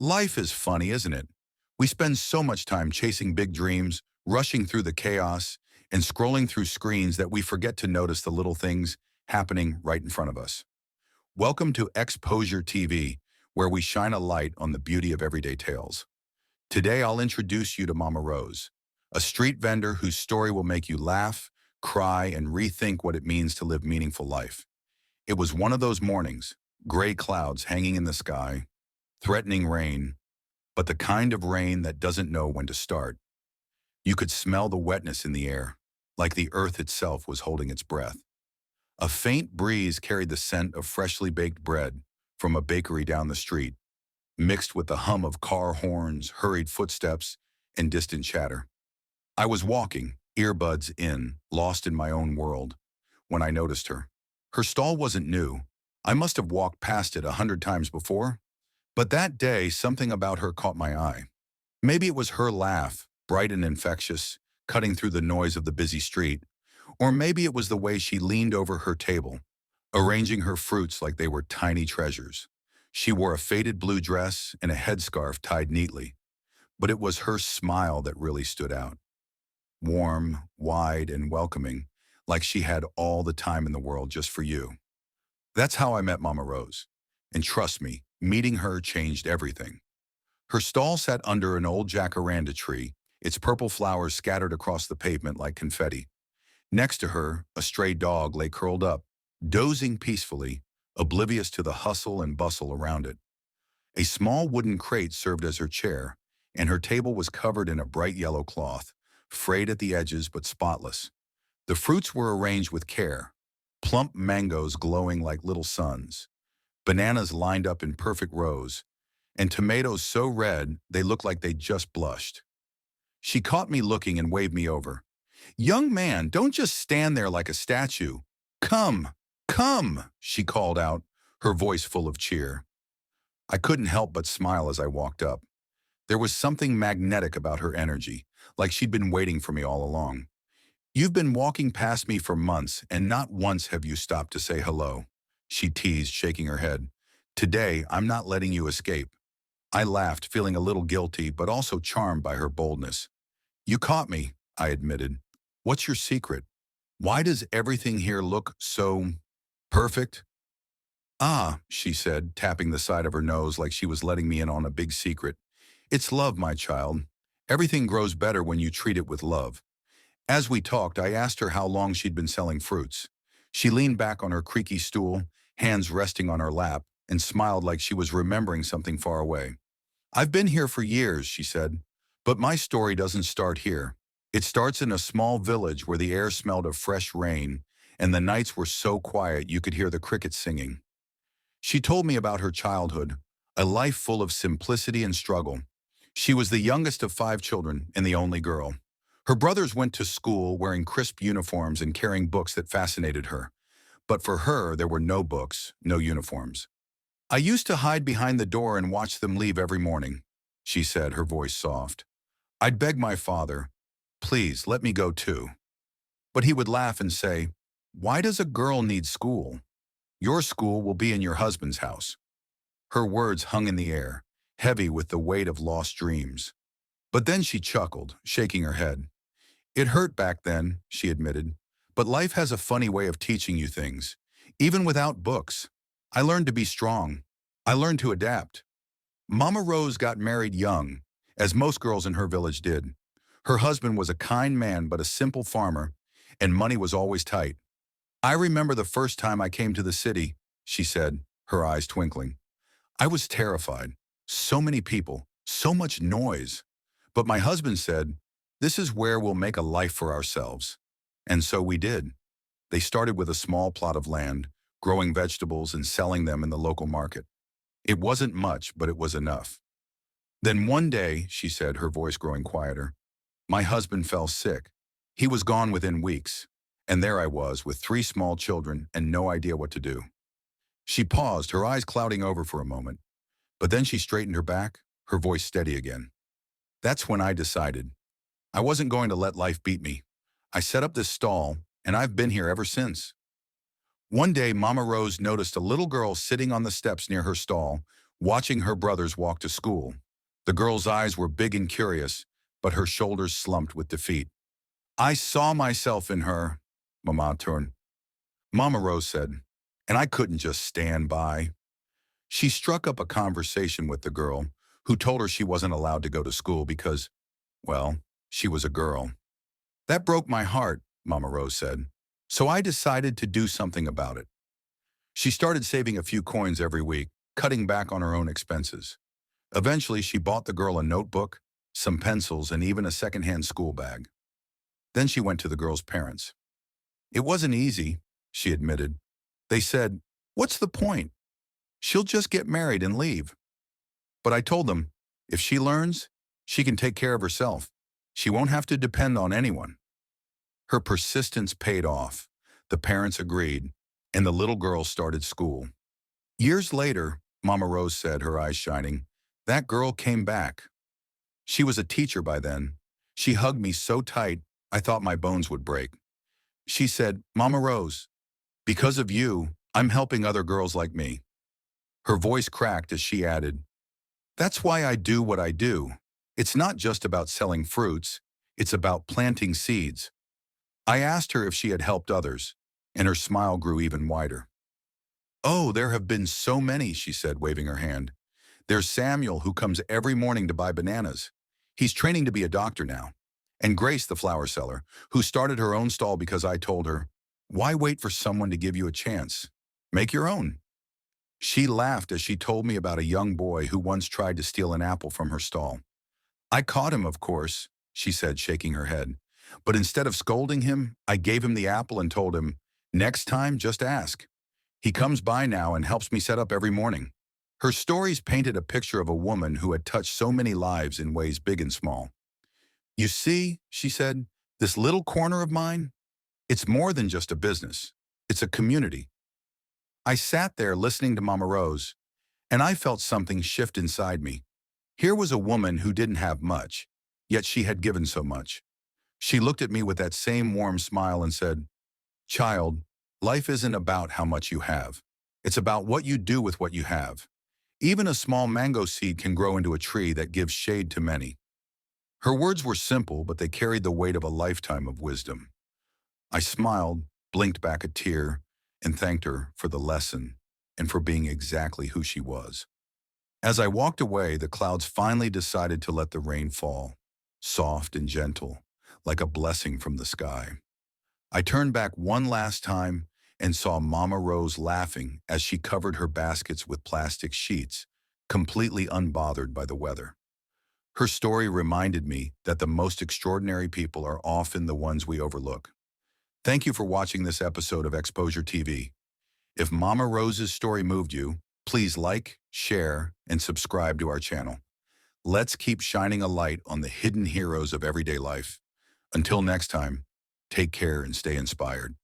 Life is funny, isn't it? We spend so much time chasing big dreams, rushing through the chaos, and scrolling through screens that we forget to notice the little things happening right in front of us. Welcome to Exposure TV, where we shine a light on the beauty of everyday tales. Today, I'll introduce you to Mama Rose, a street vendor whose story will make you laugh, cry, and rethink what it means to live meaningful life. It was one of those mornings, gray clouds hanging in the sky, threatening rain, but the kind of rain that doesn't know when to start. You could smell the wetness in the air, like the earth itself was holding its breath. A faint breeze carried the scent of freshly baked bread from a bakery down the street, mixed with the hum of car horns, hurried footsteps, and distant chatter. I was walking, earbuds in, lost in my own world, when I noticed her. Her stall wasn't new. I must have walked past it 100 times before. But that day, something about her caught my eye. Maybe it was her laugh, bright and infectious, cutting through the noise of the busy street. Or maybe it was the way she leaned over her table, arranging her fruits like they were tiny treasures. She wore a faded blue dress and a headscarf tied neatly. But it was her smile that really stood out. Warm, wide, and welcoming, like she had all the time in the world just for you. That's how I met Mama Rose. And trust me, meeting her changed everything. Her stall sat under an old jacaranda tree, its purple flowers scattered across the pavement like confetti. Next to her, a stray dog lay curled up, dozing peacefully, oblivious to the hustle and bustle around it. A small wooden crate served as her chair, and her table was covered in a bright yellow cloth, frayed at the edges but spotless. The fruits were arranged with care, plump mangoes glowing like little suns, bananas lined up in perfect rows, and tomatoes so red they looked like they'd just blushed. She caught me looking and waved me over. "Young man, don't just stand there like a statue. Come, come," she called out, her voice full of cheer. I couldn't help but smile as I walked up. There was something magnetic about her energy, like she'd been waiting for me all along. "You've been walking past me for months, and not once have you stopped to say hello," she teased, shaking her head. "Today, I'm not letting you escape." I laughed, feeling a little guilty, but also charmed by her boldness. "You caught me," I admitted. "What's your secret? Why does everything here look so perfect?" "Ah," she said, tapping the side of her nose like she was letting me in on a big secret. "It's love, my child. Everything grows better when you treat it with love." As we talked, I asked her how long she'd been selling fruits. She leaned back on her creaky stool, hands resting on her lap, and smiled like she was remembering something far away. "I've been here for years," she said, "but my story doesn't start here. It starts in a small village where the air smelled of fresh rain, and the nights were so quiet you could hear the crickets singing." She told me about her childhood, a life full of simplicity and struggle. She was the youngest of 5 children and the only girl. Her brothers went to school wearing crisp uniforms and carrying books that fascinated her. But for her, there were no books, no uniforms. "I used to hide behind the door and watch them leave every morning," she said, her voice soft. "I'd beg my father, 'Please, let me go too.' But he would laugh and say, 'Why does a girl need school? Your school will be in your husband's house.'" Her words hung in the air, heavy with the weight of lost dreams. But then she chuckled, shaking her head. "It hurt back then," she admitted, "but life has a funny way of teaching you things, even without books. I learned to be strong. I learned to adapt." Mama Rose got married young, as most girls in her village did. Her husband was a kind man but a simple farmer, and money was always tight. "I remember the first time I came to the city," she said, her eyes twinkling. "I was terrified. So many people, so much noise. But my husband said, 'This is where we'll make a life for ourselves.' And so we did." They started with a small plot of land, growing vegetables and selling them in the local market. It wasn't much, but it was enough. "Then one day," she said, her voice growing quieter, "my husband fell sick. He was gone within weeks. And there I was with 3 small children and no idea what to do." She paused, her eyes clouding over for a moment. But then she straightened her back, her voice steady again. "That's when I decided. I wasn't going to let life beat me. I set up this stall, and I've been here ever since." One day, Mama Rose noticed a little girl sitting on the steps near her stall, watching her brothers walk to school. The girl's eyes were big and curious, but her shoulders slumped with defeat. I saw myself in her, Mama Rose said, and I couldn't just stand by. She struck up a conversation with the girl, who told her she wasn't allowed to go to school because, well, she was a girl. That broke my heart, Mama Rose said, so I decided to do something about it. She started saving a few coins every week, cutting back on her own expenses. Eventually, she bought the girl a notebook, some pencils, and even a secondhand school bag. Then she went to the girl's parents. It wasn't easy, she admitted. They said, "What's the point? She'll just get married and leave." But I told them, if she learns, she can take care of herself. She won't have to depend on anyone. Her persistence paid off. The parents agreed, and the little girl started school. Years later, Mama Rose said, her eyes shining, that girl came back. She was a teacher by then. She hugged me so tight, I thought my bones would break. She said, "Mama Rose, because of you, I'm helping other girls like me." Her voice cracked as she added, "That's why I do what I do. It's not just about selling fruits, it's about planting seeds." I asked her if she had helped others, and her smile grew even wider. "Oh, there have been so many," she said, waving her hand. "There's Samuel, who comes every morning to buy bananas. He's training to be a doctor now. And Grace, the flower seller, who started her own stall because I told her, 'Why wait for someone to give you a chance? Make your own.'" She laughed as she told me about a young boy who once tried to steal an apple from her stall. "I caught him, of course," she said, shaking her head. "But instead of scolding him, I gave him the apple and told him, 'Next time, just ask.' He comes by now and helps me set up every morning." Her stories painted a picture of a woman who had touched so many lives in ways big and small. "You see," she said, "this little corner of mine, it's more than just a business. It's a community." I sat there listening to Mama Rose, and I felt something shift inside me. Here was a woman who didn't have much, yet she had given so much. She looked at me with that same warm smile and said, "Child, life isn't about how much you have. It's about what you do with what you have. Even a small mango seed can grow into a tree that gives shade to many." Her words were simple, but they carried the weight of a lifetime of wisdom. I smiled, blinked back a tear, and thanked her for the lesson and for being exactly who she was. As I walked away, the clouds finally decided to let the rain fall, soft and gentle, like a blessing from the sky. I turned back one last time and saw Mama Rose laughing as she covered her baskets with plastic sheets, completely unbothered by the weather. Her story reminded me that the most extraordinary people are often the ones we overlook. Thank you for watching this episode of Exposure TV. If Mama Rose's story moved you, please like, share, and subscribe to our channel. Let's keep shining a light on the hidden heroes of everyday life. Until next time, take care and stay inspired.